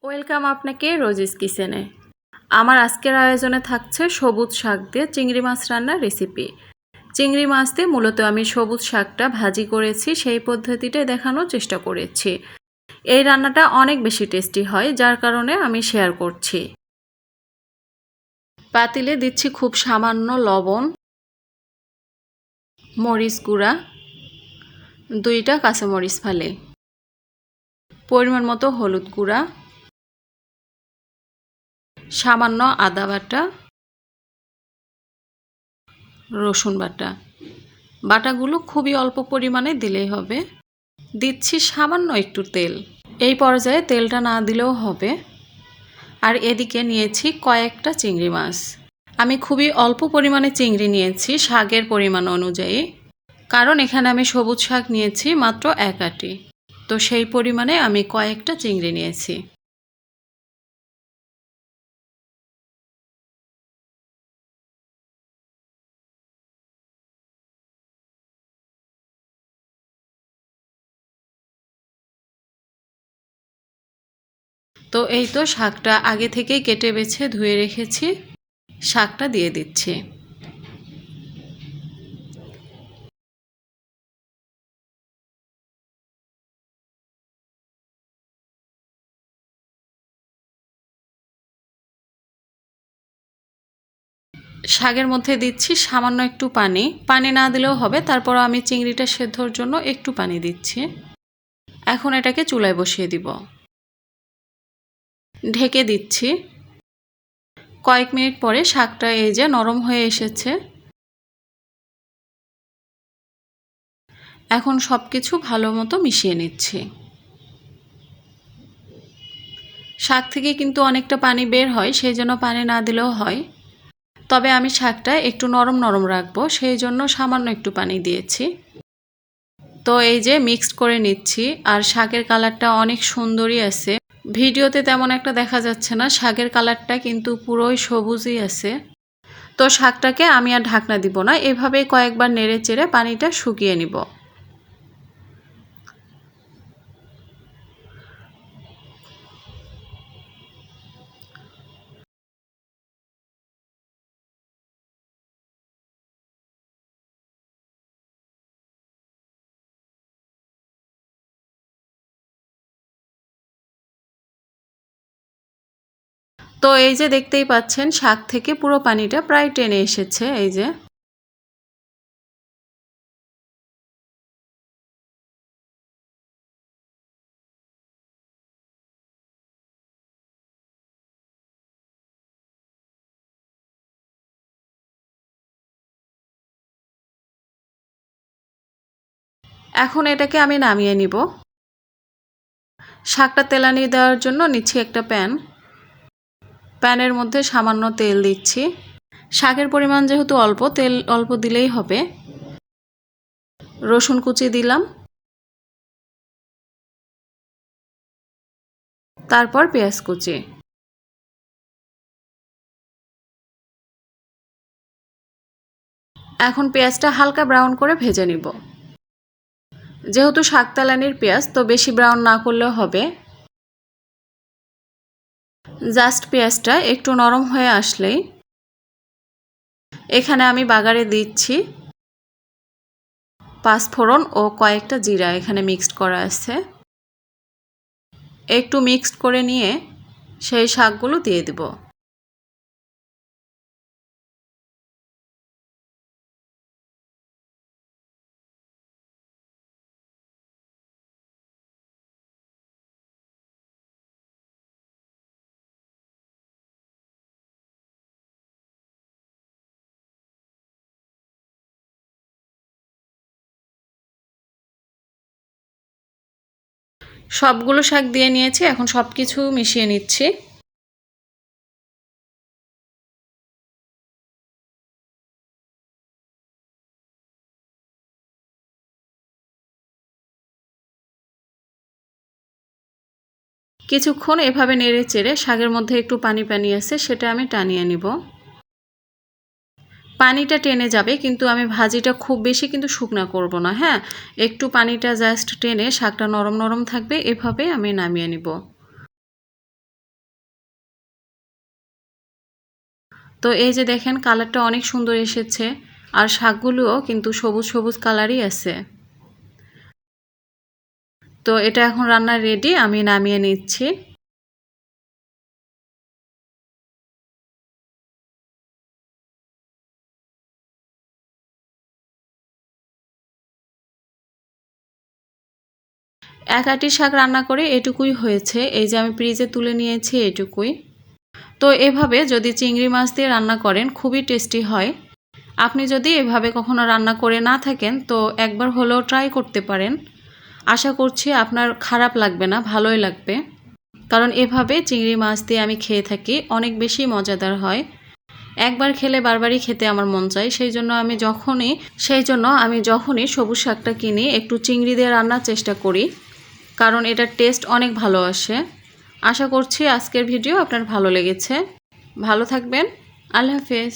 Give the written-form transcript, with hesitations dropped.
Welcome আপনাকে Rosie's কিচেনে। আমার আজকের আয়োজনে থাকছে সবুজ শাক দিয়ে চিংড়ি মাছ রান্নার রেসিপি। চিংড়ি মাছ দিয়ে মূলত আমি সবুজ শাকটা ভাজি করেছি, সেই পদ্ধতিটাই দেখানোর চেষ্টা করেছি। এই রান্নাটা অনেক বেশি টেস্টি হয়, যার কারণে আমি শেয়ার করছি। পাতিলে দিচ্ছি খুব সামান্য লবণ, মরিচ গুঁড়া, 2টা কাঁচামরিচ ফালি, পরিমাণ মতো হলুদ গুঁড়া, সামান্য আদা বাটা, রসুন বাটা। বাটাগুলো খুবই অল্প পরিমাণে দিলেই হবে। দিচ্ছি সামান্য একটু তেল। এই পর্যায়ে তেলটা না দিলেও হবে। আর এদিকে নিয়েছি কয়েকটা চিংড়ি মাছ। আমি খুবই অল্প পরিমাণে চিংড়ি নিয়েছি শাকের পরিমাণ অনুযায়ী, কারণ এখানে আমি সবুজ শাক নিয়েছি মাত্র 1 আঁটি। তো সেই পরিমাণে আমি কয়েকটা চিংড়ি নিয়েছি। তো এই তো শাকটা আগে থেকেই কেটে বেছে ধুয়ে রেখেছি। শাকটা দিয়ে দিচ্ছি। শাকের মধ্যে দিচ্ছি সামান্য একটু পানি। পানি না দিলেও হবে, তারপর আমি চিংড়িটা সেদ্ধর জন্য একটু পানি দিচ্ছি। এখন এটাকে চুলায় বসিয়ে দিব। ঢেকে দিচ্ছি। কয়েক মিনিট পরে শাকটা এই যে নরম হয়ে এসেছে। এখন সব কিছু ভালো মতো মিশিয়ে নিচ্ছি। শাক থেকে কিন্তু অনেকটা পানি বের হয়, সেই জন্য পানি না দিলেও হয়। তবে আমি শাকটা একটু নরম নরম রাখবো, সেই জন্য সামান্য একটু পানি দিয়েছি। তো এই যে মিক্সড করে নিচ্ছি। আর শাকের কালারটা অনেক সুন্দরই আছে। ভিডিওতে তেমন একটা দেখা যাচ্ছে না, শাকের কালারটা কিন্তু পুরোই সবুজই আছে। তো শাকটাকে আমি আর ঢাকনা দিব না, এভাবেই কয়েকবার নেড়ে চেড়ে পানিটা শুকিয়ে নিব। তো এই যে দেখতেই পাচ্ছেন শাক থেকে পুরো পানিটা প্রায় টেনে এসেছে। এই যে এখন এটাকে আমি নামিয়ে নিব। শাকটা তেলানি দেওয়ার জন্য নিচ্ছি একটা প্যান। প্যানের মধ্যে সামান্য তেল দিচ্ছি। শাকের পরিমাণ যেহেতু অল্প, তেল অল্প দিলেই হবে। রসুন কুচি দিলাম, তারপর পেঁয়াজ কুচি। এখন পেঁয়াজটা হালকা ব্রাউন করে ভেজে নিব। যেহেতু শাক তেলানির পেঁয়াজ, তো বেশি ব্রাউন না করলেও হবে। জাস্ট পেঁয়াজটা একটু নরম হয়ে আসলেই এখানে আমি বাগারে দিচ্ছি পাঁচফোড়ন ও কয়েকটা জিরা এখানে মিক্সড করা আছে। একটু মিক্সড করে নিয়ে সেই শাকগুলো দিয়ে দেব। সবগুলো শাক দিয়ে নিয়েছি, এখন সব কিছু মিশিয়ে নিচ্ছি। কিছুক্ষণ এভাবে নেড়ে চেড়ে শাকের মধ্যে একটু পানি পানি আছে, সেটা আমি টানিয়ে নিব। পানিটা টেনে যাবে, কিন্তু আমি ভাজিটা খুব বেশি কিন্তু শুকনা করব না। হ্যাঁ, একটু পানিটা জাস্ট টেনে শাকটা নরম নরম থাকবে, এভাবে আমি নামিয়ে নিব। তো এই যে দেখেন কালারটা অনেক সুন্দর এসেছে, আর শাকগুলোও কিন্তু সবুজ সবুজ কালারই আছে। তো এটা এখন রান্না রেডি, আমি নামিয়ে নিচ্ছি। এক আঁটি শাক রান্না করে এটুকুই হয়েছে, এই যে আমি ফ্রিজে তুলে নিয়েছি এটুকুই। তো এভাবে যদি চিংড়ি মাছ দিয়ে রান্না করেন খুবই টেস্টি হয়। আপনি যদি এভাবে কখনো রান্না করে না থাকেন তো একবার হলেও ট্রাই করতে পারেন। আশা করছি আপনার খারাপ লাগবে না, ভালোই লাগবে। কারণ এভাবে চিংড়ি মাছ দিয়ে আমি খেয়ে থাকি, অনেক বেশি মজাদার হয়। একবার খেলে বারবারই খেতে আমার মন চায়। সেই জন্য আমি যখনই সবুজ শাকটা কিনি একটু চিংড়ি দিয়ে রান্নার চেষ্টা করি, কারণ এটার টেস্ট অনেক ভালো আসে। আশা করছি আজকের ভিডিও আপনার ভালো লেগেছে। ভালো থাকবেন। আল্লাহ হাফেজ।